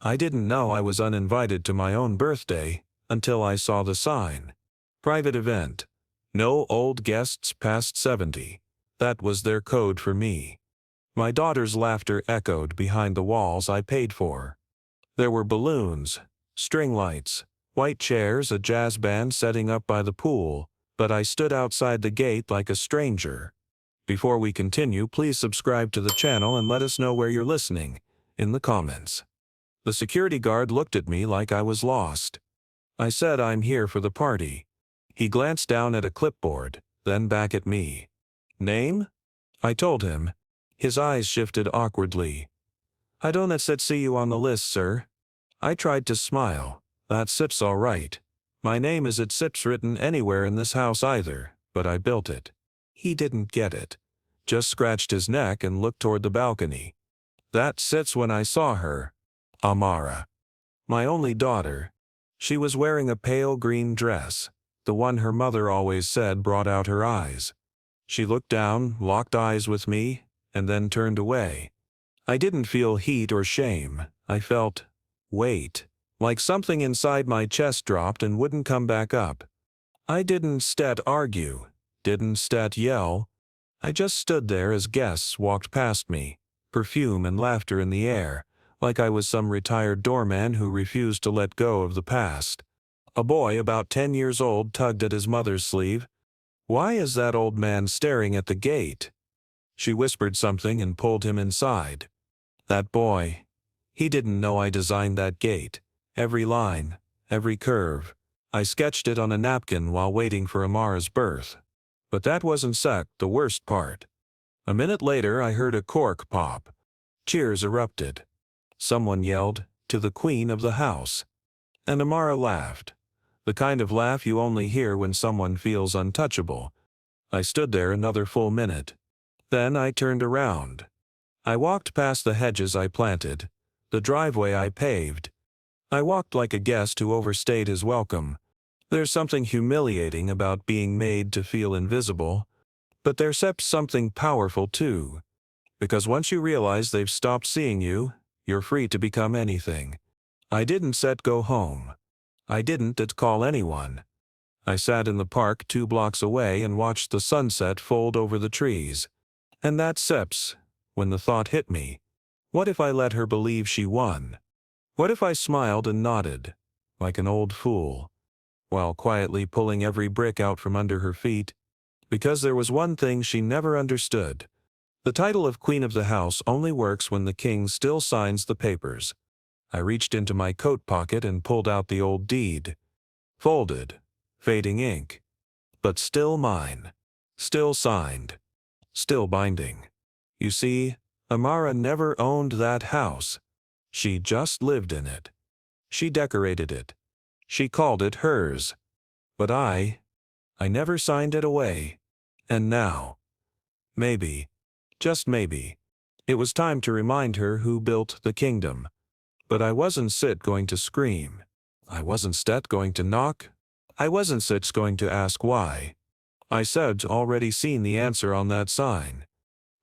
I didn't know I was uninvited to my own birthday until I saw the sign. Private event. No old guests past 70. That was their code for me. My daughter's laughter echoed behind the walls I paid for. There were balloons, string lights, white chairs, a jazz band setting up by the pool, but I stood outside the gate like a stranger. Before we continue, please subscribe to the channel and let us know where you're listening in the comments. The security guard looked at me like I was lost. I said I'm here for the party. He glanced down at a clipboard, then back at me. Name? I told him. His eyes shifted awkwardly. I don't see you on the list, sir. I tried to smile. That SIP's all right. My name is at SIP's written anywhere in this house either, but I built it. He didn't get it. Just scratched his neck and looked toward the balcony. That sits when I saw her. Amara. My only daughter. She was wearing a pale green dress, the one her mother always said brought out her eyes. She looked down, locked eyes with me, and then turned away. I didn't feel heat or shame. I felt weight, like something inside my chest dropped and wouldn't come back up. I didn't argue, didn't yell. I just stood there as guests walked past me, perfume and laughter in the air, like I was some retired doorman who refused to let go of the past. A boy about 10 years old tugged at his mother's sleeve. Why is that old man staring at the gate? She whispered something and pulled him inside. That boy. He didn't know I designed that gate. Every line, every curve. I sketched it on a napkin while waiting for Amara's birth. But that wasn't the worst part. A minute later I heard a cork pop. Cheers erupted. Someone yelled, "To the queen of the house." And Amara laughed. The kind of laugh you only hear when someone feels untouchable. I stood there another full minute. Then I turned around. I walked past the hedges I planted, the driveway I paved. I walked like a guest who overstayed his welcome. There's something humiliating about being made to feel invisible, but there's something powerful too. Because once you realize they've stopped seeing you, you're free to become anything. I didn't go home. I didn't call anyone. I sat in the park 2 blocks away and watched the sunset fold over the trees. And that's when the thought hit me. What if I let her believe she won? What if I smiled and nodded, like an old fool, while quietly pulling every brick out from under her feet? Because there was one thing she never understood. The title of Queen of the House only works when the king still signs the papers. I reached into my coat pocket and pulled out the old deed. Folded, fading ink. But still mine. Still signed. Still binding. You see, Amara never owned that house. She just lived in it. She decorated it. She called it hers. But I never signed it away. And now, maybe, just maybe, it was time to remind her who built the kingdom. But I wasn't going to scream. I wasn't going to knock. I wasn't going to ask why. I said already seen the answer on that sign.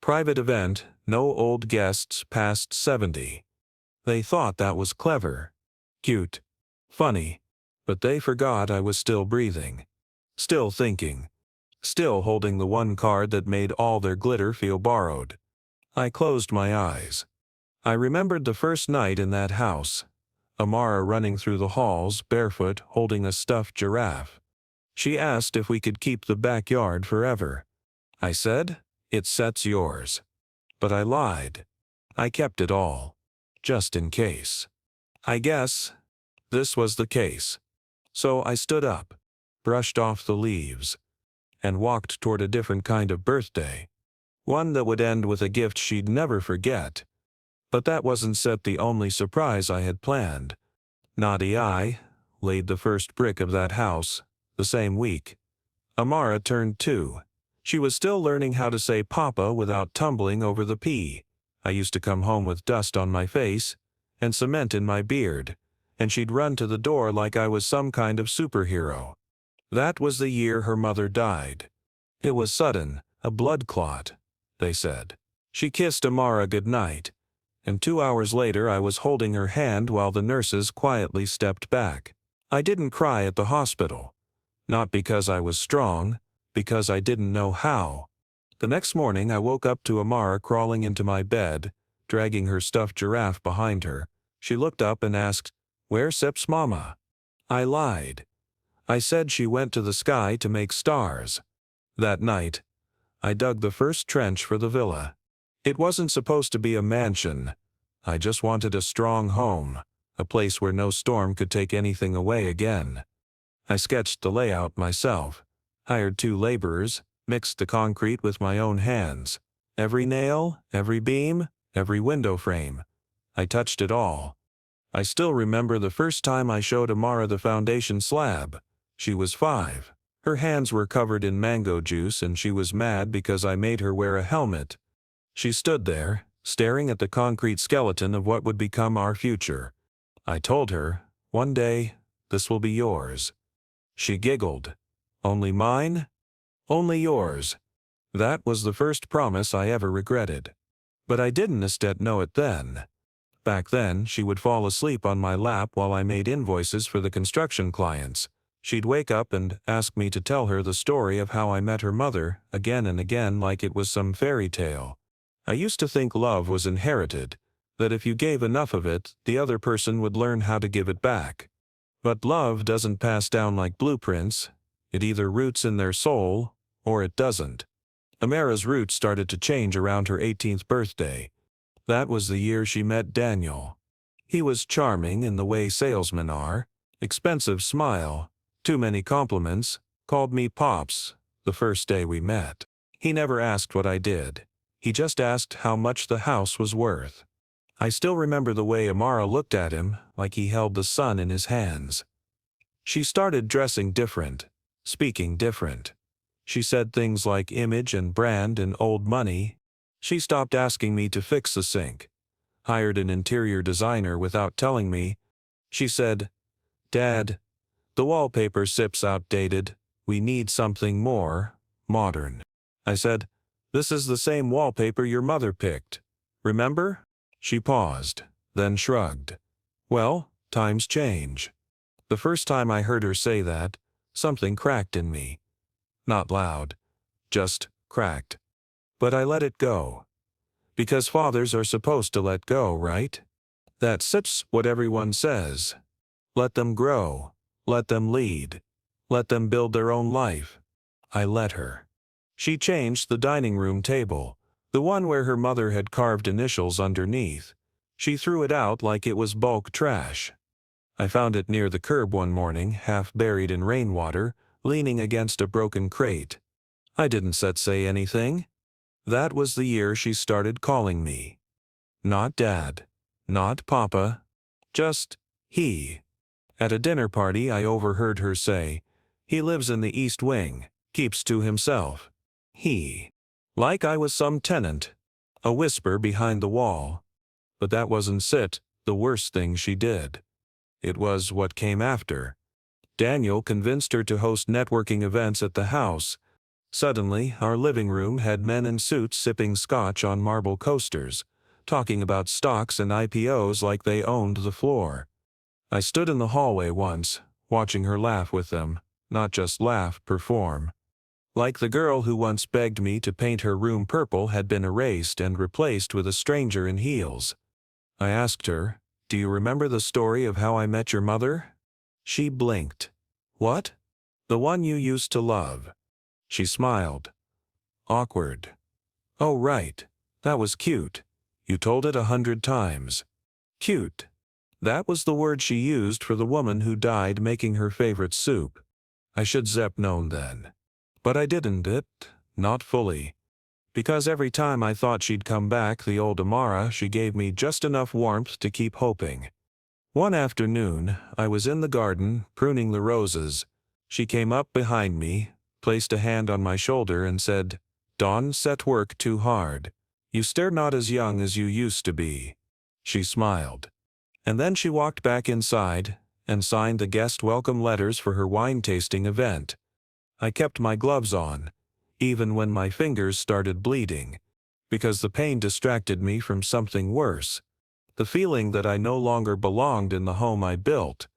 Private event, no old guests past 70. They thought that was clever, cute, funny, but they forgot I was still breathing, still thinking, still holding the one card that made all their glitter feel borrowed. I closed my eyes. I remembered the first night in that house. Amara running through the halls, barefoot, holding a stuffed giraffe. She asked if we could keep the backyard forever. I said, "It's yours." But I lied. I kept it all. Just in case. I guess this was the case. So I stood up, brushed off the leaves, and walked toward a different kind of birthday. One that would end with a gift she'd never forget. But that wasn't the only surprise I had planned. Naughty I laid the first brick of that house the same week. Amara turned 2. She was still learning how to say Papa without tumbling over the P. I used to come home with dust on my face and cement in my beard, and she'd run to the door like I was some kind of superhero. That was the year her mother died. It was sudden, a blood clot, they said. She kissed Amara goodnight, and 2 hours later I was holding her hand while the nurses quietly stepped back. I didn't cry at the hospital. Not because I was strong, because I didn't know how. The next morning I woke up to Amara crawling into my bed, dragging her stuffed giraffe behind her. She looked up and asked, "Where's Sep's mama?" I lied. I said she went to the sky to make stars. That night, I dug the first trench for the villa. It wasn't supposed to be a mansion. I just wanted a strong home, a place where no storm could take anything away again. I sketched the layout myself, hired 2 laborers, mixed the concrete with my own hands. Every nail, every beam, every window frame. I touched it all. I still remember the first time I showed Amara the foundation slab. She was 5. Her hands were covered in mango juice and she was mad because I made her wear a helmet. She stood there, staring at the concrete skeleton of what would become our future. I told her, "One day, this will be yours." She giggled. "Only mine?" "Only yours." That was the first promise I ever regretted. But I didn't instead know it then. Back then, she would fall asleep on my lap while I made invoices for the construction clients. She'd wake up and ask me to tell her the story of how I met her mother, again and again like it was some fairy tale. I used to think love was inherited, that if you gave enough of it, the other person would learn how to give it back. But love doesn't pass down like blueprints. It either roots in their soul, or it doesn't. Amara's roots started to change around her 18th birthday. That was the year she met Daniel. He was charming in the way salesmen are, expensive smile, too many compliments, called me Pops the first day we met. He never asked what I did. He just asked how much the house was worth. I still remember the way Amara looked at him, like he held the sun in his hands. She started dressing different, speaking different. She said things like image and brand and old money. She stopped asking me to fix the sink. Hired an interior designer without telling me. She said, "Dad, the wallpaper sip's outdated. We need something more modern." I said, "This is the same wallpaper your mother picked. Remember?" She paused, then shrugged. Well, times change. The first time I heard her say that, something cracked in me. Not loud, just cracked. But I let it go. Because fathers are supposed to let go, right? That's what everyone says. Let them grow. Let them lead. Let them build their own life. I let her. She changed the dining room table, the one where her mother had carved initials underneath. She threw it out like it was bulk trash. I found it near the curb one morning, half buried in rainwater, leaning against a broken crate. I didn't say anything. That was the year she started calling me. Not Dad. Not Papa. Just he. At a dinner party I overheard her say, "He lives in the East Wing, keeps to himself." He. Like I was some tenant. A whisper behind the wall. But that wasn't the worst thing she did. It was what came after. Daniel convinced her to host networking events at the house. Suddenly, our living room had men in suits sipping scotch on marble coasters, talking about stocks and IPOs like they owned the floor. I stood in the hallway once, watching her laugh with them, not just laugh, perform. Like the girl who once begged me to paint her room purple had been erased and replaced with a stranger in heels. I asked her, "Do you remember the story of how I met your mother?" She blinked. "What?" "The one you used to love." She smiled. Awkward. "Oh right. That was cute. You told it 100 times. Cute." That was the word she used for the woman who died making her favorite soup. I should have known then. But I didn't not fully. Because every time I thought she'd come back, the old Amara, she gave me just enough warmth to keep hoping. One afternoon, I was in the garden, pruning the roses. She came up behind me, placed a hand on my shoulder and said, "Don, set work too hard. You stare not as young as you used to be." She smiled. And then she walked back inside and signed the guest welcome letters for her wine tasting event. I kept my gloves on, even when my fingers started bleeding, because the pain distracted me from something worse. The feeling that I no longer belonged in the home I built.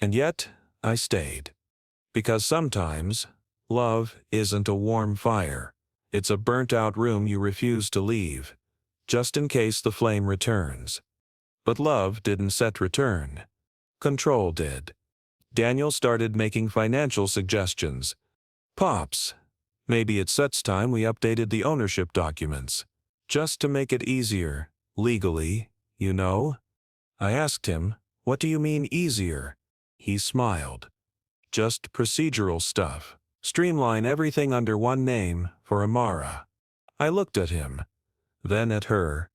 And yet, I stayed. Because sometimes, love isn't a warm fire. It's a burnt-out room you refuse to leave, just in case the flame returns. But love didn't set return. Control did. Daniel started making financial suggestions. "Pops, maybe it's time we updated the ownership documents. Just to make it easier, legally, you know?" I asked him, "What do you mean easier?" He smiled. "Just procedural stuff. Streamline everything under one name for Amara." I looked at him, then at her.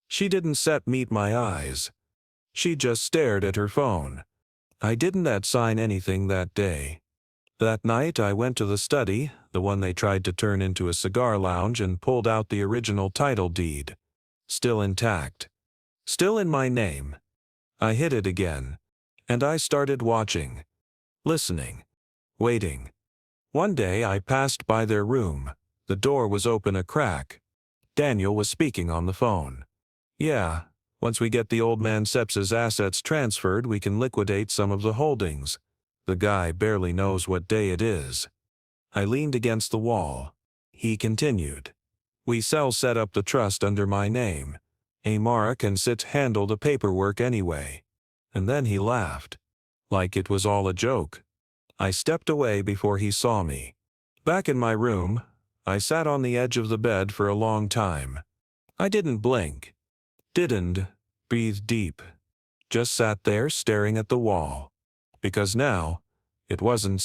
She didn't meet my eyes. She just stared at her phone. I didn't sign anything that day. That night I went to the study, the one they tried to turn into a cigar lounge, and pulled out the original title deed. Still intact. Still in my name. I hit it again. And I started watching. Listening. Waiting. One day I passed by their room. The door was open a crack. Daniel was speaking on the phone. "Yeah, once we get the old man Seps's assets transferred, we can liquidate some of the holdings. The guy barely knows what day it is." I leaned against the wall. He continued. "We set up the trust under my name. Amara can handle the paperwork anyway." And then he laughed. Like it was all a joke. I stepped away before he saw me. Back in my room, I sat on the edge of the bed for a long time. I didn't blink. Didn't breathe deep. Just sat there staring at the wall. Because now, it wasn't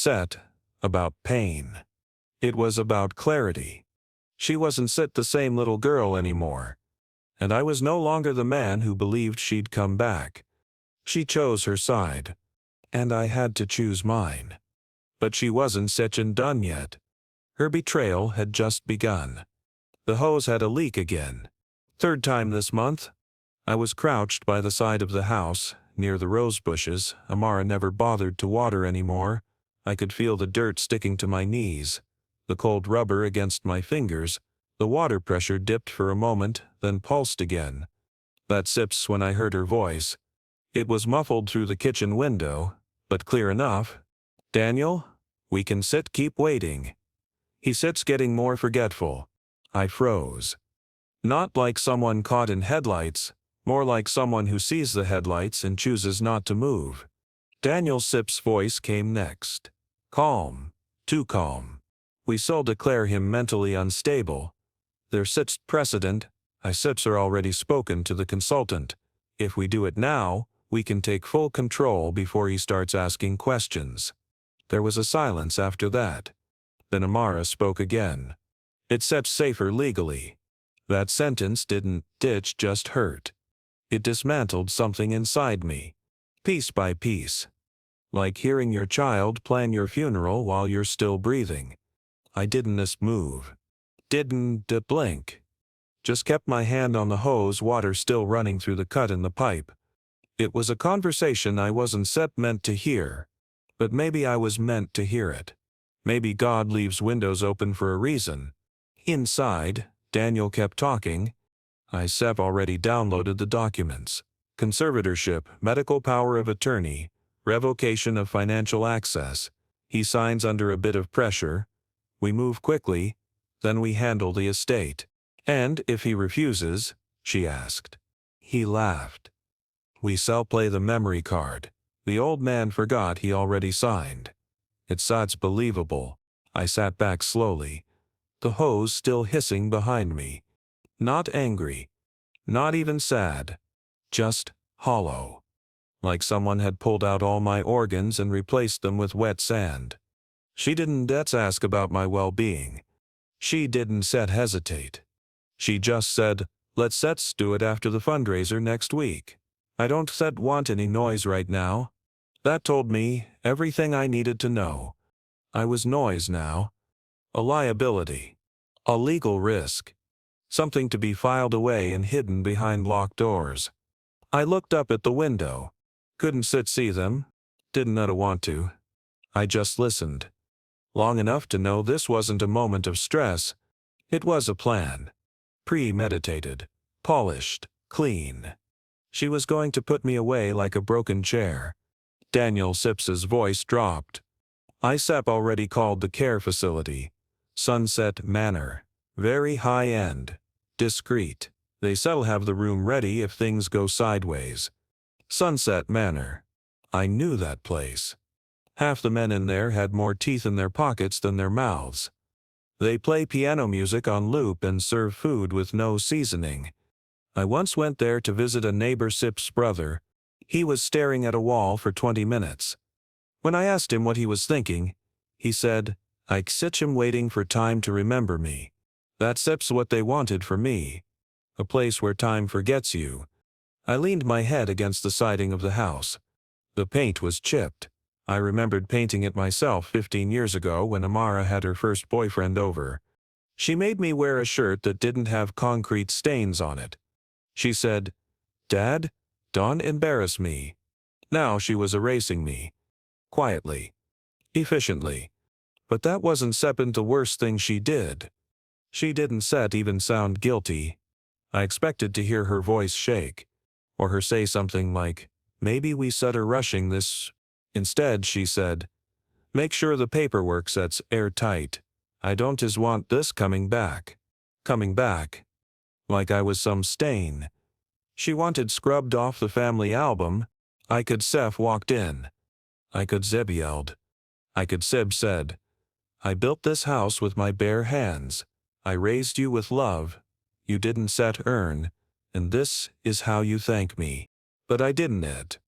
about pain. It was about clarity. She wasn't the same little girl anymore. And I was no longer the man who believed she'd come back. She chose her side. And I had to choose mine. But she wasn't done yet. Her betrayal had just begun. The hose had a leak again. Third time this month. I was crouched by the side of the house, near the rose bushes. Amara never bothered to water anymore. I could feel the dirt sticking to my knees, the cold rubber against my fingers. The water pressure dipped for a moment, then pulsed again. That's when I heard her voice. It was muffled through the kitchen window, but clear enough. "Daniel, we can keep waiting." He getting more forgetful. I froze. Not like someone caught in headlights, more like someone who sees the headlights and chooses not to move. Daniel voice came next. Calm. Too calm. We declare him mentally unstable. There precedent. I are already spoken to the consultant. If we do it now, we can take full control before he starts asking questions. There was a silence after that. Then Amara spoke again. "It safer legally." That sentence didn't just hurt. It dismantled something inside me. Piece by piece. Like hearing your child plan your funeral while you're still breathing. I didn't move. Didn't blink. Just kept my hand on the hose, water still running through the cut in the pipe. It was a conversation I wasn't meant to hear. But maybe I was meant to hear it. Maybe God leaves windows open for a reason. Inside, Daniel kept talking. I already downloaded the documents. Conservatorship, medical power of attorney, revocation of financial access. He signs under a bit of pressure. We move quickly, then we handle the estate. "And if he refuses?" she asked. He laughed. "We play the memory card. The old man forgot he already signed." It's believable. I sat back slowly, the hose still hissing behind me. Not angry. Not even sad. Just hollow. Like someone had pulled out all my organs and replaced them with wet sand. She didn't ask about my well-being. She didn't hesitate. She just said, "Let's do it after the fundraiser next week. I don't want any noise right now." That told me everything I needed to know. I was noise now. A liability. A legal risk. Something to be filed away and hidden behind locked doors. I looked up at the window. Couldn't see them. Didn't want to. I just listened. Long enough to know this wasn't a moment of stress. It was a plan. Premeditated. Polished. Clean. She was going to put me away like a broken chair. Daniel Sips's voice dropped. ISAP already called the care facility. Sunset Manor. Very high-end. Discreet. They said'll have the room ready if things go sideways. Sunset Manor. I knew that place. Half the men in there had more teeth in their pockets than their mouths. They play piano music on loop and serve food with no seasoning. I once went there to visit a neighbor Sip's brother. He was staring at a wall for 20 minutes. When I asked him what he was thinking, he said, "I sit him waiting for time to remember me. That Sip's what they wanted for me. A place where time forgets you." I leaned my head against the siding of the house. The paint was chipped. I remembered painting it myself 15 years ago when Amara had her first boyfriend over. She made me wear a shirt that didn't have concrete stains on it. She said, "Dad, don't embarrass me." Now she was erasing me. Quietly. Efficiently. But that wasn't the worst thing she did. She didn't even sound guilty. I expected to hear her voice shake. Or her say something like, "Maybe we are rushing this." Instead, she said, "Make sure the paperwork set's airtight. I don't want this coming back." Coming back. Like I was some stain. She wanted scrubbed off the family album. I could Seth walked in. I could Zeb yelled. I could Seb said, "I built this house with my bare hands. I raised you with love. You didn't earn. And this is how you thank me." But I didn't it.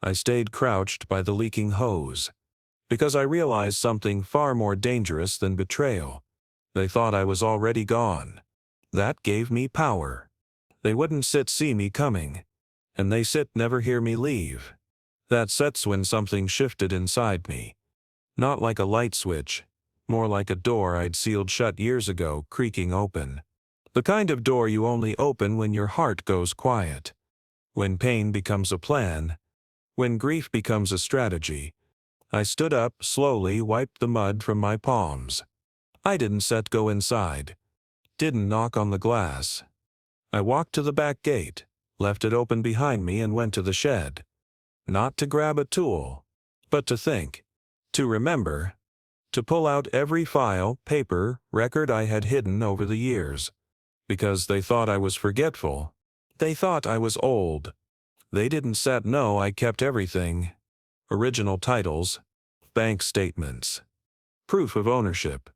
I stayed crouched by the leaking hose. Because I realized something far more dangerous than betrayal. They thought I was already gone. That gave me power. They wouldn't see me coming. And they never hear me leave. That's when something shifted inside me. Not like a light switch. More like a door I'd sealed shut years ago, creaking open. The kind of door you only open when your heart goes quiet. When pain becomes a plan. When grief becomes a strategy. I stood up, slowly wiped the mud from my palms. I didn't go inside. Didn't knock on the glass. I walked to the back gate, left it open behind me and went to the shed. Not to grab a tool, but to think. To remember. To pull out every file, paper, record I had hidden over the years. Because they thought I was forgetful. They thought I was old. They didn't know I kept everything. Original titles. Bank statements. Proof of ownership.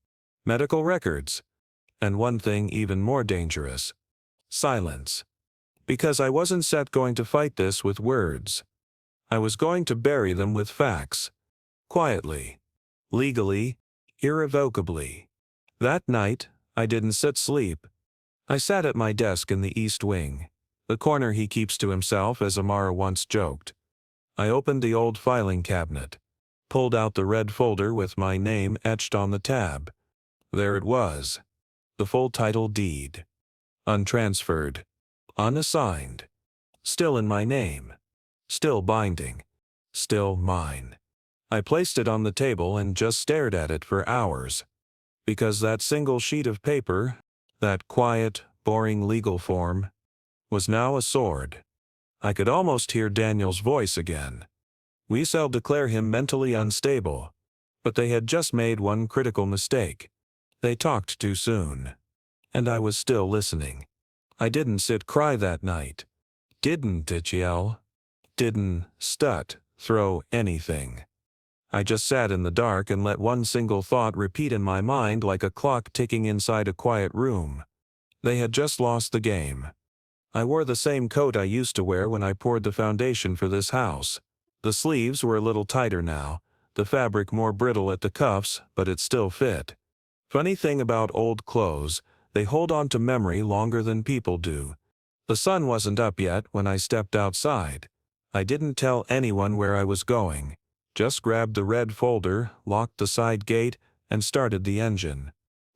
Medical records. And one thing even more dangerous. Silence. Because I wasn't going to fight this with words. I was going to bury them with facts. Quietly. Legally. Irrevocably. That night, I didn't sleep. I sat at my desk in the East Wing. The corner he keeps to himself, as Amara once joked. I opened the old filing cabinet. Pulled out the red folder with my name etched on the tab. There it was. The full title deed. Untransferred. Unassigned. Still in my name. Still binding. Still mine. I placed it on the table and just stared at it for hours. Because that single sheet of paper, that quiet, boring legal form, was now a sword. I could almost hear Daniel's voice again. We shall declare him mentally unstable. But they had just made one critical mistake. They talked too soon. And I was still listening. I didn't cry that night. Didn't yell. Didn't throw anything. I just sat in the dark and let one single thought repeat in my mind like a clock ticking inside a quiet room. They had just lost the game. I wore the same coat I used to wear when I poured the foundation for this house. The sleeves were a little tighter now, the fabric more brittle at the cuffs, but it still fit. Funny thing about old clothes, they hold on to memory longer than people do. The sun wasn't up yet when I stepped outside. I didn't tell anyone where I was going. Just grabbed the red folder, locked the side gate, and started the engine.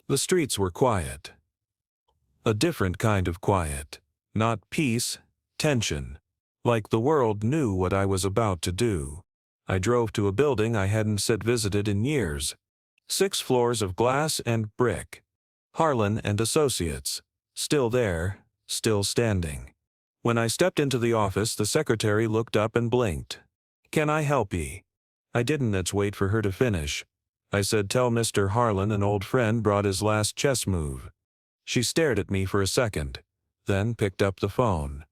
The streets were quiet. A different kind of quiet. Not peace, tension. Like the world knew what I was about to do. I drove to a building I hadn't visited in years. 6 floors of glass and brick. Harlan and Associates. Still there, still standing. When I stepped into the office, the secretary looked up and blinked. "Can I help ye?" I didn't wait for her to finish. I said, "Tell Mr. Harlan an old friend brought his last chess move." She stared at me for a second, then picked up the phone.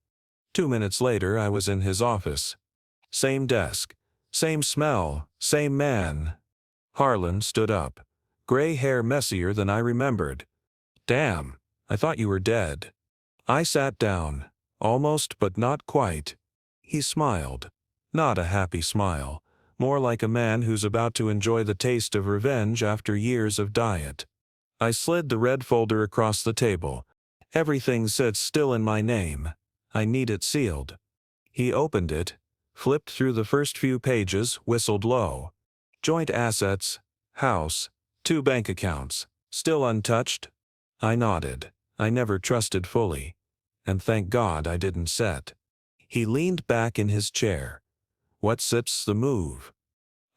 2 minutes later, I was in his office. Same desk, same smell, same man. Harlan stood up, gray hair messier than I remembered. "Damn, I thought you were dead." I sat down, almost but not quite. He smiled. Not a happy smile, more like a man who's about to enjoy the taste of revenge after years of diet. I slid the red folder across the table. Everything said still in my name. I need it sealed. He opened it, flipped through the first few pages, whistled low. Joint assets, house, 2 bank accounts, still untouched? I nodded. I never trusted fully. And thank God I didn't set. He leaned back in his chair. "What's the move?"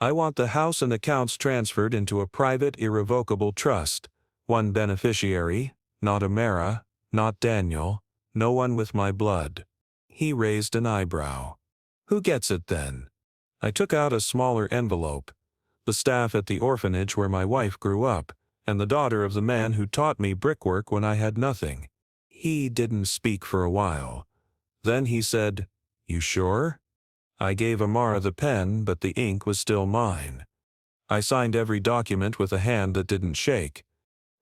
"I want the house and accounts transferred into a private, irrevocable trust. One beneficiary, not Amara, not Daniel, no one with my blood." He raised an eyebrow. "Who gets it then?" I took out a smaller envelope. The staff at the orphanage where my wife grew up, and the daughter of the man who taught me brickwork when I had nothing. He didn't speak for a while. Then he said, "You sure?" I gave Amara the pen, but the ink was still mine. I signed every document with a hand that didn't shake.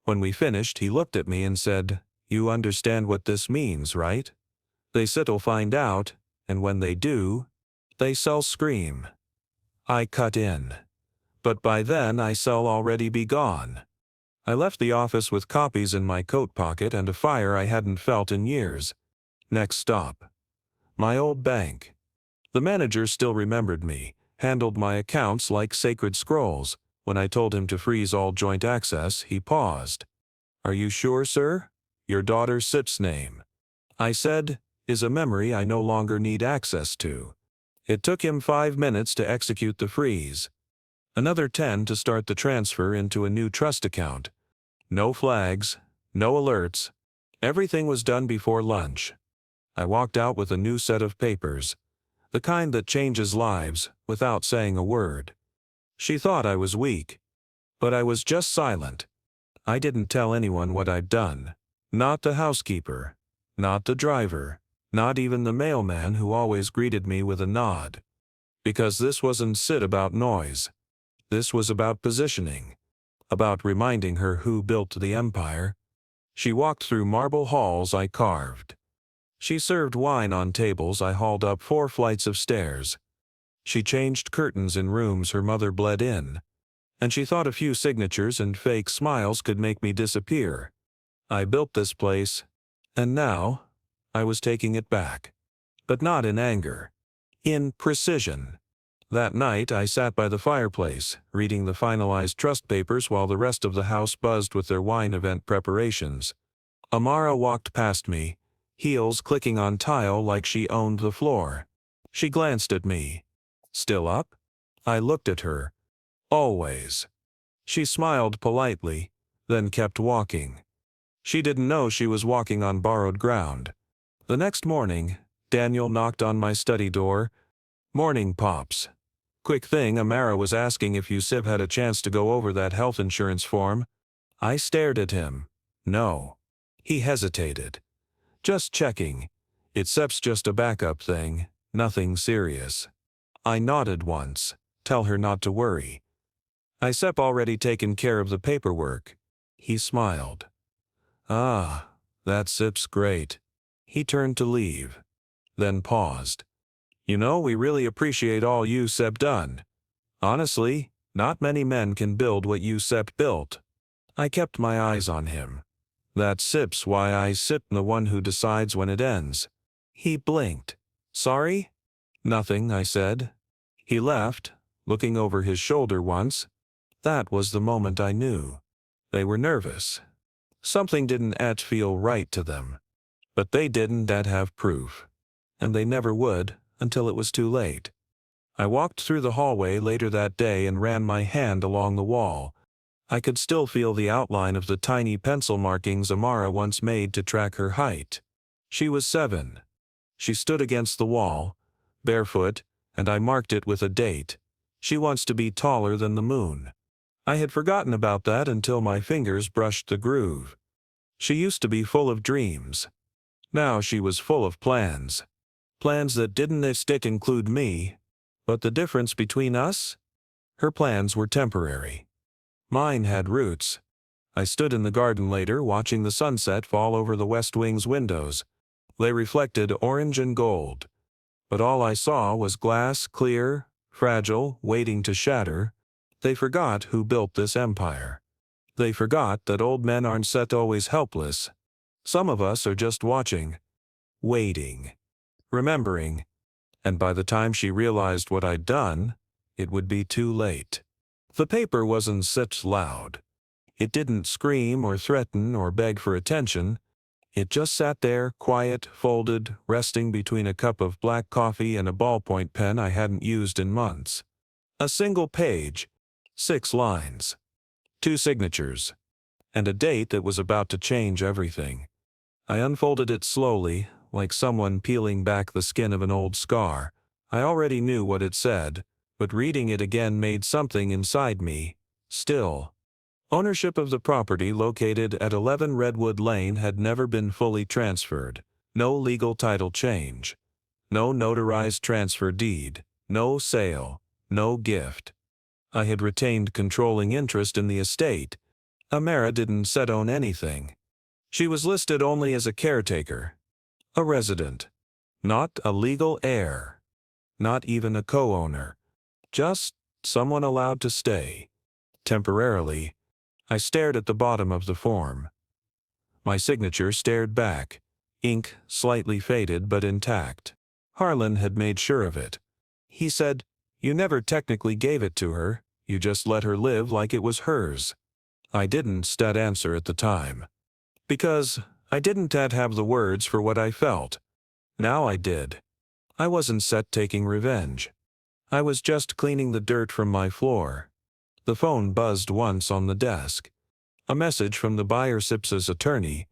When we finished, he looked at me and said, "You understand what this means, right? They sit'll find out, and when they do, they shall scream." I cut in. But by then I shall already be gone. I left the office with copies in my coat pocket and a fire I hadn't felt in years. Next stop. My old bank. The manager still remembered me, handled my accounts like sacred scrolls. When I told him to freeze all joint access, he paused. "Are you sure, sir? Your daughter Sip's name," I said, "is a memory I no longer need access to." It took him 5 minutes to execute the freeze. Another 10 to start the transfer into a new trust account. No flags, no alerts. Everything was done before lunch. I walked out with a new set of papers. The kind that changes lives without saying a word. She thought I was weak. But I was just silent. I didn't tell anyone what I'd done. Not the housekeeper. Not the driver. Not even the mailman who always greeted me with a nod. Because this wasn't about noise. This was about positioning. About reminding her who built the empire. She walked through marble halls I carved. She served wine on tables I hauled up 4 flights of stairs. She changed curtains in rooms her mother bled in. And she thought a few signatures and fake smiles could make me disappear. I built this place, and now I was taking it back. But not in anger. In precision. That night I sat by the fireplace, reading the finalized trust papers while the rest of the house buzzed with their wine event preparations. Amara walked past me, heels clicking on tile like she owned the floor. She glanced at me. "Still up?" I looked at her. "Always." She smiled politely, then kept walking. She didn't know she was walking on borrowed ground. The next morning, Daniel knocked on my study door. "Morning, Pops. Quick thing, Amara was asking if you Sib had a chance to go over that health insurance form." I stared at him. "No." He hesitated. "Just checking. It's Sep's just a backup thing, nothing serious." I nodded once. "Tell her not to worry. I Sep already taken care of the paperwork." He smiled. "Ah, that Sip's great." He turned to leave. Then paused. "You know, we really appreciate all you Sep done. Honestly, not many men can build what you Sep built." I kept my eyes on him. "That Sip's why I Sip the one who decides when it ends." He blinked. "Sorry?" "Nothing," I said. He left, looking over his shoulder once. That was the moment I knew. They were nervous. Something didn't feel right to them. But they didn't have proof. And they never would, until it was too late. I walked through the hallway later that day and ran my hand along the wall. I could still feel the outline of the tiny pencil markings Amara once made to track her height. She was 7. She stood against the wall, barefoot, and I marked it with a date. She wants to be taller than the moon. I had forgotten about that until my fingers brushed the groove. She used to be full of dreams. Now she was full of plans. Plans that didn't stick include me. But the difference between us? Her plans were temporary. Mine had roots. I stood in the garden later watching the sunset fall over the West Wing's windows. They reflected orange and gold. But all I saw was glass, clear, fragile, waiting to shatter. They forgot who built this empire. They forgot that old men aren't set always helpless. Some of us are just watching, waiting, remembering, and by the time she realized what I'd done, it would be too late. The paper wasn't such loud. It didn't scream or threaten or beg for attention. It just sat there, quiet, folded, resting between a cup of black coffee and a ballpoint pen I hadn't used in months. A single page, 6 lines, 2 signatures, and a date that was about to change everything. I unfolded it slowly, like someone peeling back the skin of an old scar. I already knew what it said, but reading it again made something inside me still. Ownership of the property located at 11 Redwood Lane had never been fully transferred. No legal title change. No notarized transfer deed. No sale. No gift. I had retained controlling interest in the estate. Amara didn't set own anything. She was listed only as a caretaker. A resident. Not a legal heir. Not even a co-owner. Just someone allowed to stay. Temporarily. I stared at the bottom of the form. My signature stared back. Ink slightly faded but intact. Harlan had made sure of it. He said, "You never technically gave it to her, you just let her live like it was hers." I didn't answer at the time. Because I didn't have the words for what I felt. Now I did. I wasn't taking revenge. I was just cleaning the dirt from my floor. The phone buzzed once on the desk. A message from the buyer Sipsa's attorney.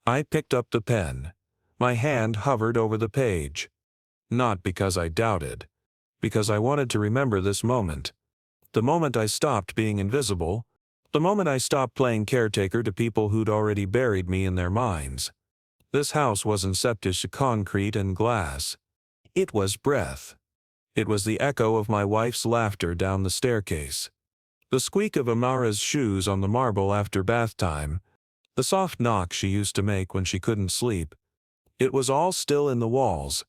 I picked up the pen. My hand hovered over the page. Not because I doubted. Because I wanted to remember this moment. The moment I stopped being invisible. The moment I stopped playing caretaker to people who'd already buried me in their minds. This house wasn't septic concrete and glass. It was breath. It was the echo of my wife's laughter down the staircase. The squeak of Amara's shoes on the marble after bath time. The soft knock she used to make when she couldn't sleep. It was all still in the walls.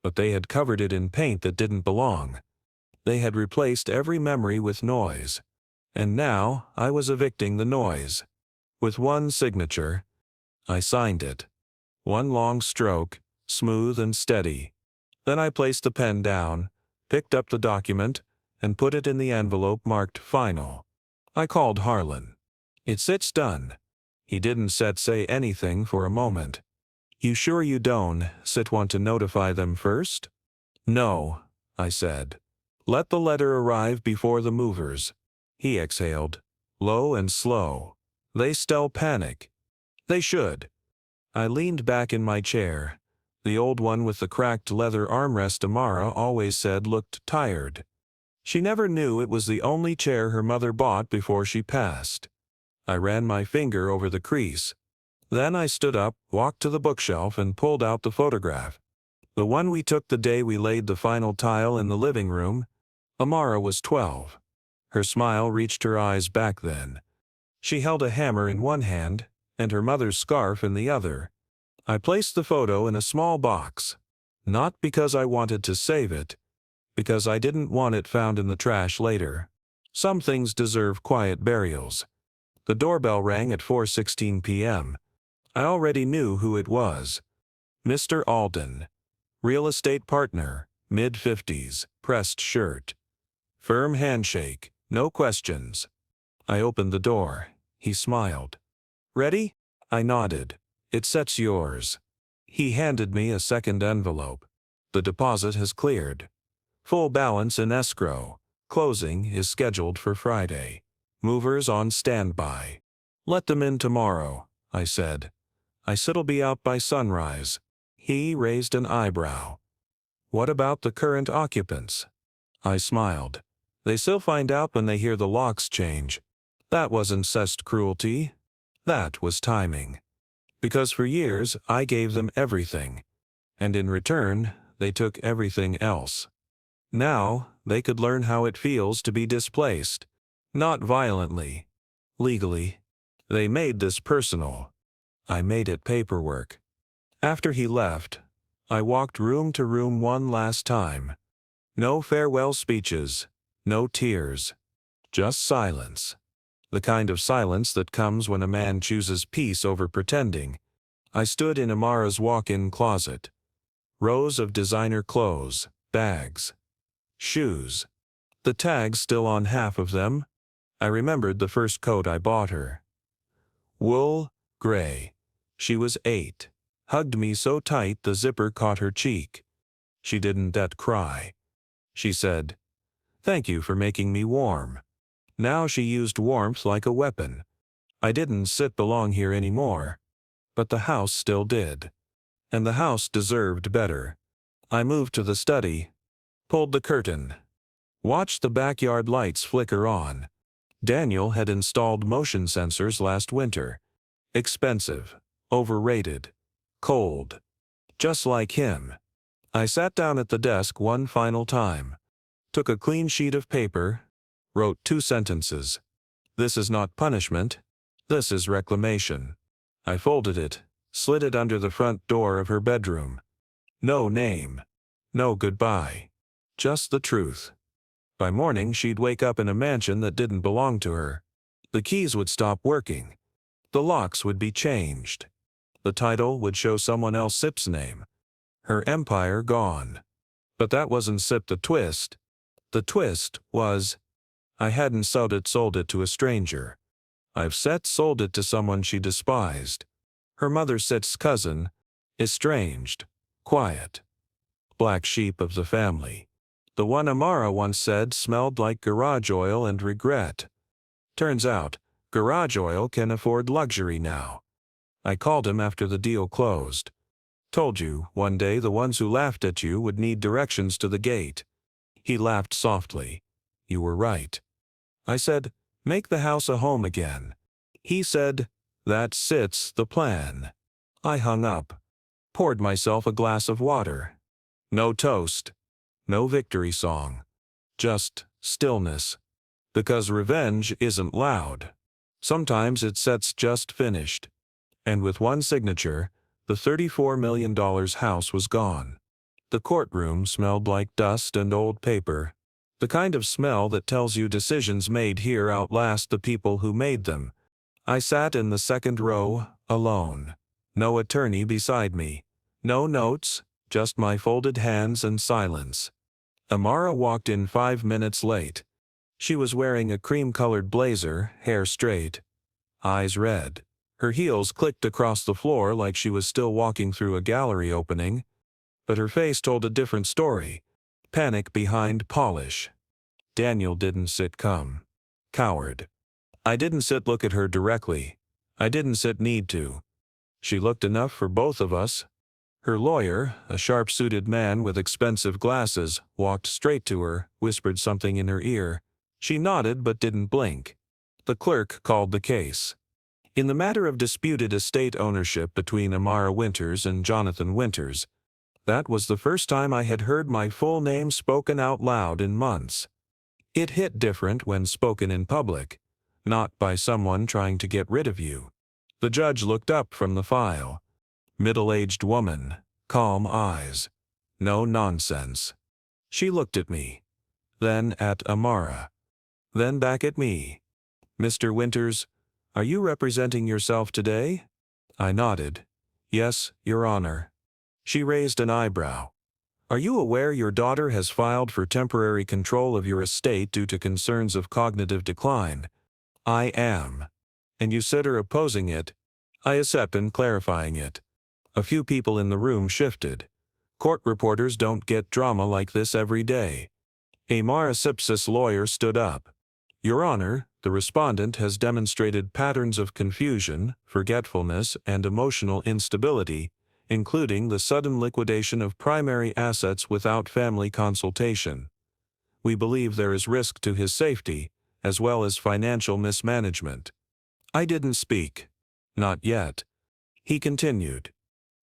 But they had covered it in paint that didn't belong. They had replaced every memory with noise. And now I was evicting the noise. With one signature. I signed it. One long stroke, smooth and steady. Then I placed the pen down, picked up the document, and put it in the envelope marked Final. I called Harlan. "It's done." He didn't say anything for a moment. "You sure you don't want to notify them first?" "No," I said. "Let the letter arrive before the movers." He exhaled, low and slow. "They still panic." "They should." I leaned back in my chair. The old one with the cracked leather armrest Amara always said looked tired. She never knew it was the only chair her mother bought before she passed. I ran my finger over the crease. Then I stood up, walked to the bookshelf and pulled out the photograph. The one we took the day we laid the final tile in the living room. Amara was 12. Her smile reached her eyes back then. She held a hammer in one hand and her mother's scarf in the other. I placed the photo in a small box. Not because I wanted to save it. Because I didn't want it found in the trash later. Some things deserve quiet burials. The doorbell rang at 4:16 p.m. I already knew who it was. Mr. Alden. Real estate partner, mid-50s, pressed shirt. Firm handshake, no questions. I opened the door. He smiled. "Ready?" I nodded. "It's yours." He handed me a second envelope. "The deposit has cleared. Full balance in escrow. Closing is scheduled for Friday. Movers on standby." "Let them in tomorrow," I said. "I said'll be out by sunrise." He raised an eyebrow. What about the current occupants? I smiled. They still find out when they hear the locks change. That wasn't incest cruelty. That was timing. Because for years I gave them everything, and in return they took everything else. Now they could learn how it feels to be displaced. Not violently. Legally. They made this personal. I made it paperwork. After he left, I walked room to room one last time. No farewell speeches. No tears. Just silence. The kind of silence that comes when a man chooses peace over pretending. I stood in Amara's walk-in closet. Rows of designer clothes, bags, shoes. The tags still on half of them. I remembered the first coat I bought her. Wool, gray. She was 8. Hugged me so tight the zipper caught her cheek. She didn't yet cry. She said, "Thank you for making me warm." Now she used warmth like a weapon. I didn't belong here anymore. But the house still did. And the house deserved better. I moved to the study, pulled the curtain, watched the backyard lights flicker on. Daniel had installed motion sensors last winter. Expensive, overrated, cold. Just like him. I sat down at the desk one final time, took a clean sheet of paper, wrote 2 sentences. This is not punishment. This is reclamation. I folded it, slid it under the front door of her bedroom. No name. No goodbye. Just the truth. By morning she'd wake up in a mansion that didn't belong to her. The keys would stop working. The locks would be changed. The title would show someone else Sip's name. Her empire gone. But that wasn't Sip the twist. The twist was, I hadn't sold it to a stranger. I've sold it to someone she despised. Her mother Sip's cousin, estranged, quiet. Black sheep of the family. The one Amara once said smelled like garage oil and regret. Turns out, garage oil can afford luxury now. I called him after the deal closed. Told you, one day the ones who laughed at you would need directions to the gate. He laughed softly. You were right. I said, make the house a home again. He said, that's the plan. I hung up. Poured myself a glass of water. No toast. No victory song. Just stillness. Because revenge isn't loud. Sometimes it sets just finished. And with one signature, the $34 million house was gone. The courtroom smelled like dust and old paper. The kind of smell that tells you decisions made here outlast the people who made them. I sat in the second row, alone. No attorney beside me. No notes, just my folded hands and silence. Amara walked in 5 minutes late. She was wearing a cream-colored blazer, hair straight, eyes red. Her heels clicked across the floor like she was still walking through a gallery opening. But her face told a different story. Panic behind polish. Daniel didn't come. Coward. I didn't look at her directly. I didn't need to. She looked enough for both of us. Her lawyer, a sharp-suited man with expensive glasses, walked straight to her, whispered something in her ear. She nodded but didn't blink. The clerk called the case. In the matter of disputed estate ownership between Amara Winters and Jonathan Winters, that was the first time I had heard my full name spoken out loud in months. It hit different when spoken in public, not by someone trying to get rid of you. The judge looked up from the file. Middle-aged woman, calm eyes. No nonsense. She looked at me, then at Amara, then back at me. Mr. Winters, are you representing yourself today? I nodded. Yes, Your Honor. She raised an eyebrow. Are you aware your daughter has filed for temporary control of your estate due to concerns of cognitive decline? I am. And you said her opposing it. I accept and clarifying it. A few people in the room shifted. Court reporters don't get drama like this every day. Amara Sips's lawyer stood up. Your Honor, the respondent has demonstrated patterns of confusion, forgetfulness, and emotional instability, including the sudden liquidation of primary assets without family consultation. We believe there is risk to his safety, as well as financial mismanagement. I didn't speak. Not yet. He continued.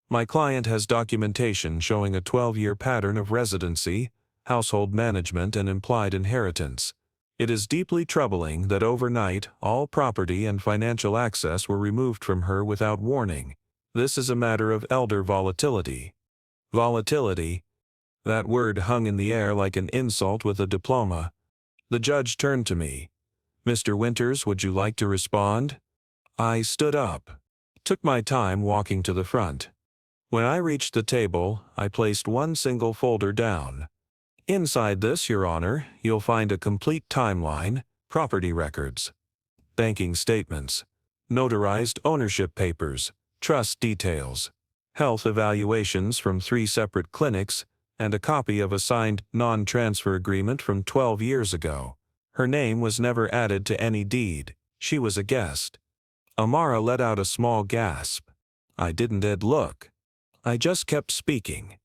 My client has documentation showing a 12-year pattern of residency, household management, and implied inheritance. It is deeply troubling that overnight all property and financial access were removed from her without warning. This is a matter of elder volatility. Volatility? That word hung in the air like an insult with a diploma. The judge turned to me. Mr. Winters, would you like to respond? I stood up. Took my time walking to the front. When I reached the table, I placed one single folder down. Inside this, Your Honor, you'll find a complete timeline, property records, banking statements, notarized ownership papers, trust details, health evaluations from 3 separate clinics, and a copy of a signed non-transfer agreement from 12 years ago. Her name was never added to any deed. She was a guest. Amara let out a small gasp. I didn't look. I just kept speaking.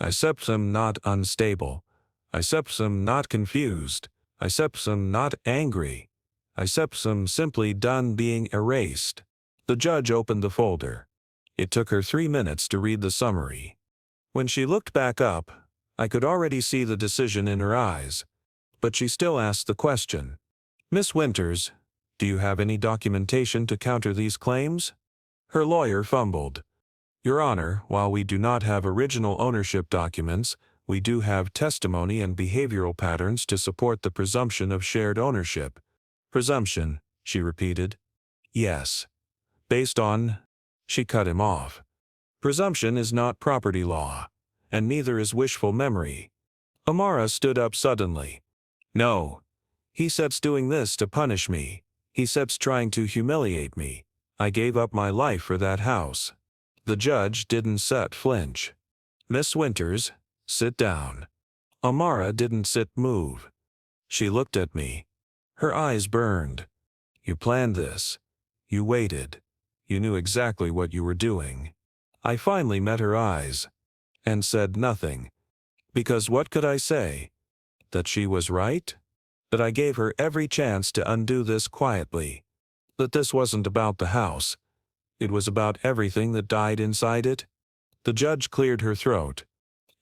I sepsum not unstable. I sepsum not confused. I sepsum not angry. I sepsum simply done being erased. The judge opened the folder. It took her 3 minutes to read the summary. When she looked back up, I could already see the decision in her eyes. But she still asked the question. Miss Winters, do you have any documentation to counter these claims? Her lawyer fumbled. Your Honor, while we do not have original ownership documents, we do have testimony and behavioral patterns to support the presumption of shared ownership. Presumption, she repeated. Yes. Based on... She cut him off. Presumption is not property law, and neither is wishful memory. Amara stood up suddenly. No. He sets doing this to punish me. He sets trying to humiliate me. I gave up my life for that house. The judge didn't set flinch. Miss Winters, sit down. Amara didn't move. She looked at me. Her eyes burned. You planned this. You waited. You knew exactly what you were doing. I finally met her eyes. And said nothing. Because what could I say? That she was right? That I gave her every chance to undo this quietly. That this wasn't about the house. It was about everything that died inside it. The judge cleared her throat.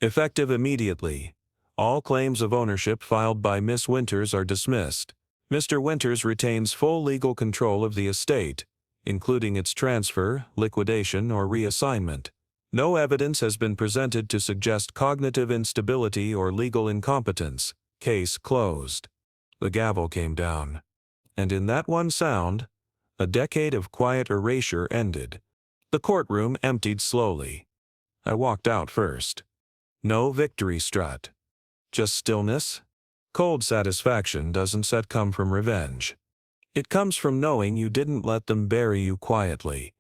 Effective immediately. All claims of ownership filed by Miss Winters are dismissed. Mr. Winters retains full legal control of the estate, including its transfer, liquidation, or reassignment. No evidence has been presented to suggest cognitive instability or legal incompetence. Case closed. The gavel came down. And in that one sound, a decade of quiet erasure ended. The courtroom emptied slowly. I walked out first. No victory strut. Just stillness. Cold satisfaction doesn't come from revenge. It comes from knowing you didn't let them bury you quietly.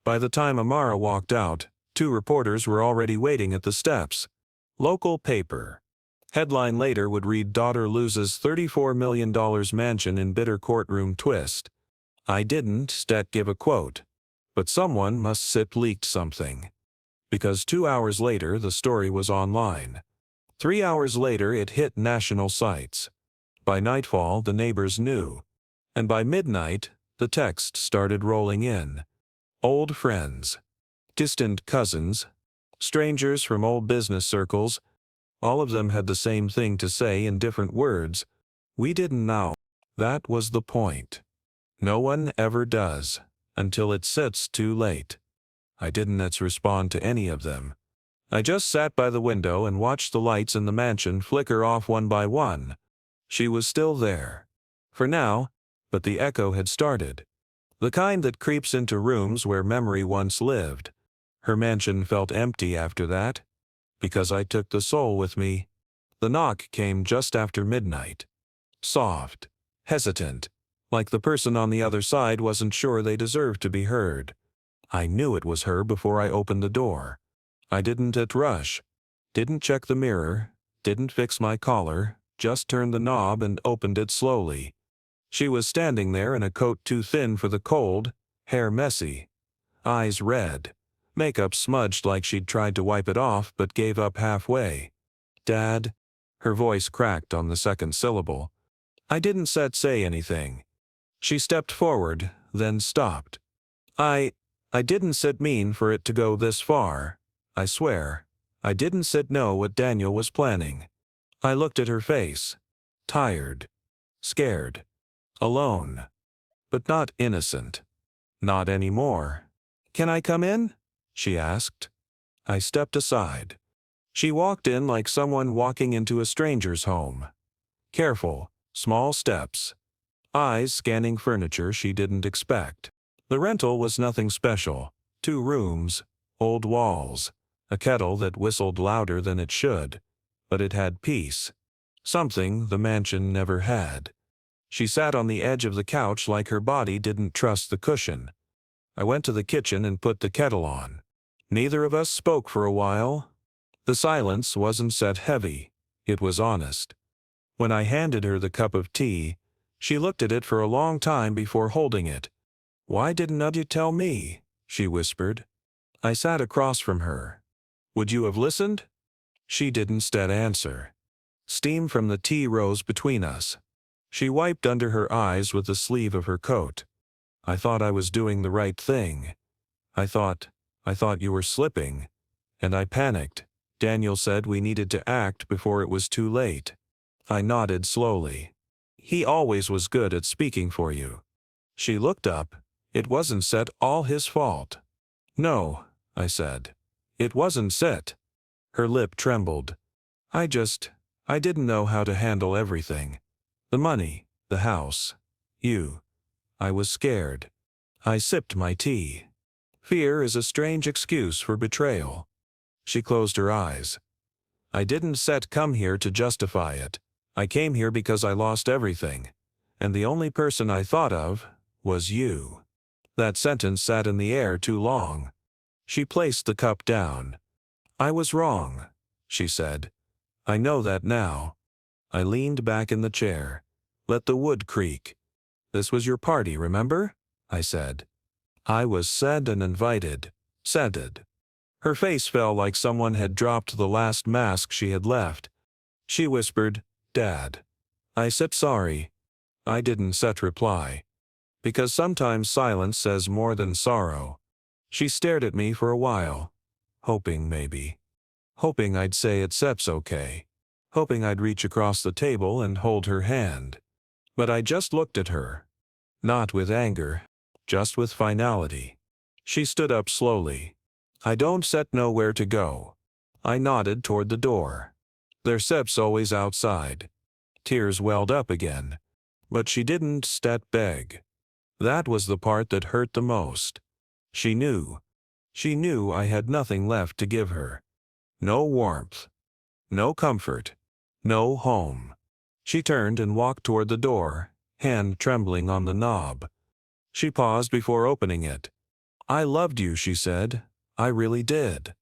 By the time Amara walked out, 2 reporters were already waiting at the steps. Local paper. Headline later would read Daughter Loses $34 million mansion in bitter courtroom twist. I didn't give a quote. But someone must leaked something. Because 2 hours later the story was online. 3 hours later it hit national sites. By nightfall the neighbors knew. And by midnight the text started rolling in. Old friends. Distant cousins. Strangers from old business circles. All of them had the same thing to say in different words. We didn't know. That was the point. No one ever does, until it's too late. I didn't respond to any of them. I just sat by the window and watched the lights in the mansion flicker off one by one. She was still there. For now, but the echo had started. The kind that creeps into rooms where memory once lived. Her mansion felt empty after that. Because I took the soul with me. The knock came just after midnight. Soft. Hesitant. Like the person on the other side wasn't sure they deserved to be heard. I knew it was her before I opened the door. I didn't rush. Didn't check the mirror. Didn't fix my collar. Just turned the knob and opened it slowly. She was standing there in a coat too thin for the cold, hair messy, eyes red, Makeup smudged like she'd tried to wipe it off but gave up halfway. Dad? Her voice cracked on the second syllable. I didn't say anything. She stepped forward, then stopped. I didn't mean for it to go this far. I swear. I didn't know what Daniel was planning. I looked at her face. Tired. Scared. Alone. But not innocent. Not anymore. Can I come in? She asked. I stepped aside. She walked in like someone walking into a stranger's home. Careful, small steps. Eyes scanning furniture she didn't expect. The rental was nothing special. 2 rooms, old walls, a kettle that whistled louder than it should. But it had peace. Something the mansion never had. She sat on the edge of the couch like her body didn't trust the cushion. I went to the kitchen and put the kettle on. Neither of us spoke for a while. The silence wasn't set heavy. It was honest. When I handed her the cup of tea, she looked at it for a long time before holding it. Why didn't you tell me? She whispered. I sat across from her. Would you have listened? She didn't answer. Steam from the tea rose between us. She wiped under her eyes with the sleeve of her coat. I thought I was doing the right thing. I thought you were slipping. And I panicked. Daniel said we needed to act before it was too late. I nodded slowly. He always was good at speaking for you. She looked up. It wasn't all his fault. No, I said. It wasn't set. Her lip trembled. I didn't know how to handle everything. The money, the house, you. I was scared. I sipped my tea. Fear is a strange excuse for betrayal. She closed her eyes. I didn't come here to justify it. I came here because I lost everything. And the only person I thought of was you. That sentence sat in the air too long. She placed the cup down. I was wrong, she said. I know that now. I leaned back in the chair. Let the wood creak. This was your party, remember? I said. I was said and invited. Scented. Her face fell like someone had dropped the last mask she had left. She whispered, Dad. I said sorry. I didn't reply. Because sometimes silence says more than sorrow. She stared at me for a while. Hoping maybe. Hoping I'd say it's okay. Hoping I'd reach across the table and hold her hand. But I just looked at her. Not with anger. Just with finality. She stood up slowly. I don't know where to go. I nodded toward the door. Their steps always outside. Tears welled up again. But she didn't beg. That was the part that hurt the most. She knew. She knew I had nothing left to give her. No warmth. No comfort. No home. She turned and walked toward the door, hand trembling on the knob. She paused before opening it. I loved you, she said. I really did.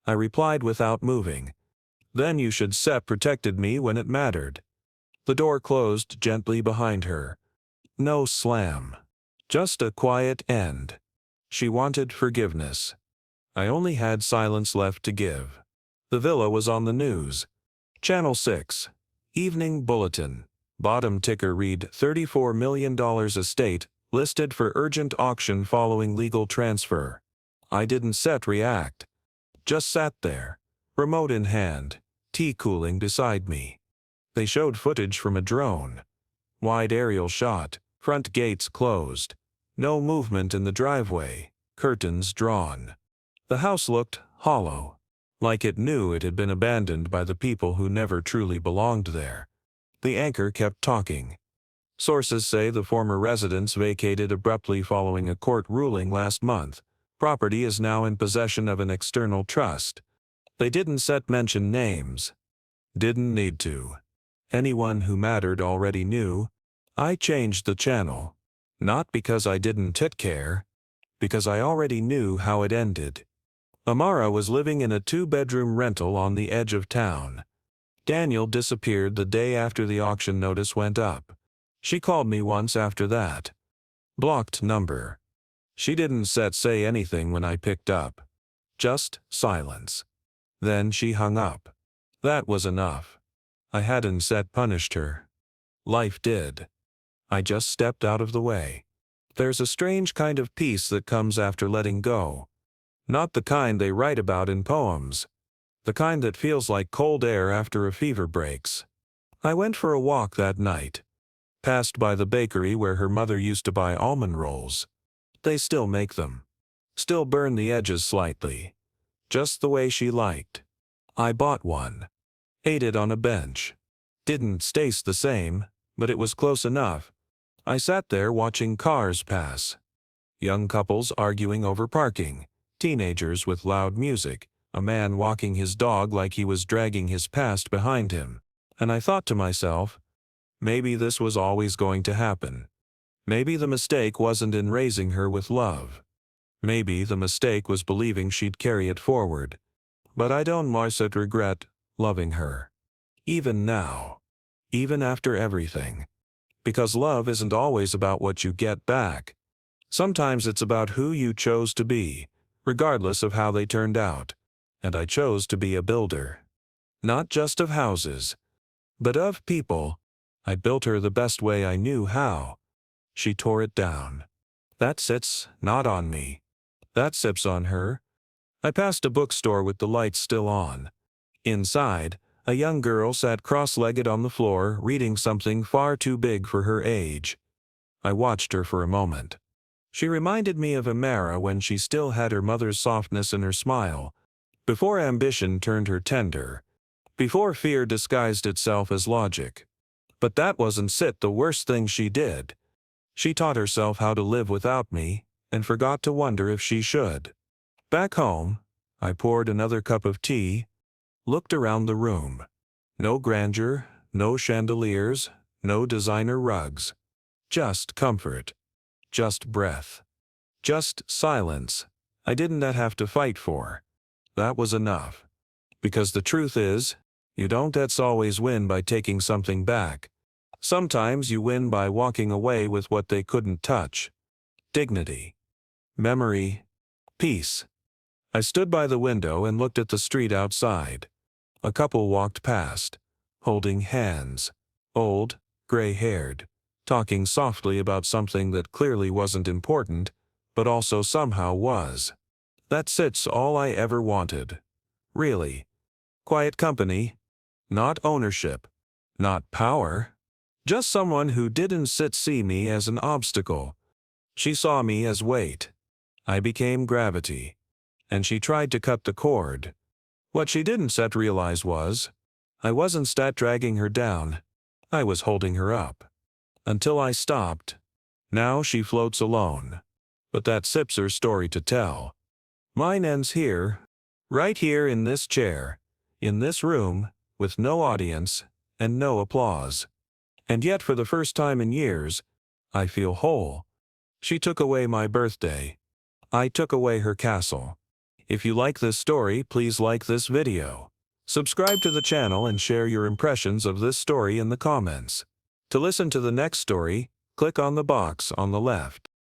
I replied without moving. Then you should protected me when it mattered. The door closed gently behind her. No slam. Just a quiet end. She wanted forgiveness. I only had silence left to give. The villa was on the news. Channel 6. Evening Bulletin. Bottom ticker read $34 million estate, listed for urgent auction following legal transfer. I didn't react. Just sat there. Remote in hand. Tea cooling beside me. They showed footage from a drone. Wide aerial shot. Front gates closed. No movement in the driveway. Curtains drawn. The house looked hollow. Like it knew it had been abandoned by the people who never truly belonged there. The anchor kept talking. Sources say the former residents vacated abruptly following a court ruling last month. Property is now in possession of an external trust. They didn't mention names. Didn't need to. Anyone who mattered already knew. I changed the channel. Not because I didn't care. Because I already knew how it ended. Amara was living in a 2-bedroom rental on the edge of town. Daniel disappeared the day after the auction notice went up. She called me once after that. Blocked number. She didn't say anything when I picked up. Just silence. Then she hung up. That was enough. I hadn't set punished her. Life did. I just stepped out of the way. There's a strange kind of peace that comes after letting go. Not the kind they write about in poems. The kind that feels like cold air after a fever breaks. I went for a walk that night. Passed by the bakery where her mother used to buy almond rolls. They still make them. Still burn the edges slightly. Just the way she liked. I bought one. Ate it on a bench. Didn't taste the same, but it was close enough. I sat there watching cars pass. Young couples arguing over parking. Teenagers with loud music. A man walking his dog like he was dragging his past behind him. And I thought to myself, maybe this was always going to happen. Maybe the mistake wasn't in raising her with love. Maybe the mistake was believing she'd carry it forward. But I don't regret loving her. Even now. Even after everything. Because love isn't always about what you get back. Sometimes it's about who you chose to be, regardless of how they turned out. And I chose to be a builder. Not just of houses, but of people. I built her the best way I knew how. She tore it down. That sits not on me. That sips on her. I passed a bookstore with the lights still on. Inside, a young girl sat cross-legged on the floor reading something far too big for her age. I watched her for a moment. She reminded me of Amara when she still had her mother's softness in her smile. Before ambition turned her tender. Before fear disguised itself as logic. But that wasn't the worst thing she did. She taught herself how to live without me, and forgot to wonder if she should. Back home, I poured another cup of tea, looked around the room. No grandeur, no chandeliers, no designer rugs. Just comfort. Just breath. Just silence. I didn't have to fight for. That was enough. Because the truth is, you don't always win by taking something back. Sometimes you win by walking away with what they couldn't touch. Dignity. Memory. Peace. I stood by the window and looked at the street outside. A couple walked past, holding hands. Old, gray-haired, talking softly about something that clearly wasn't important, but also somehow was. That's all I ever wanted. Really. Quiet company. Not ownership. Not power. Just someone who didn't see me as an obstacle. She saw me as weight. I became gravity. And she tried to cut the cord. What she didn't realize was, I wasn't dragging her down. I was holding her up. Until I stopped. Now she floats alone. But that's her story to tell. Mine ends here. Right here in this chair. In this room, with no audience, and no applause. And yet for the first time in years, I feel whole. She took away my birthday. I took away her castle. If you like this story, please like this video. Subscribe to the channel and share your impressions of this story in the comments. To listen to the next story, click on the box on the left.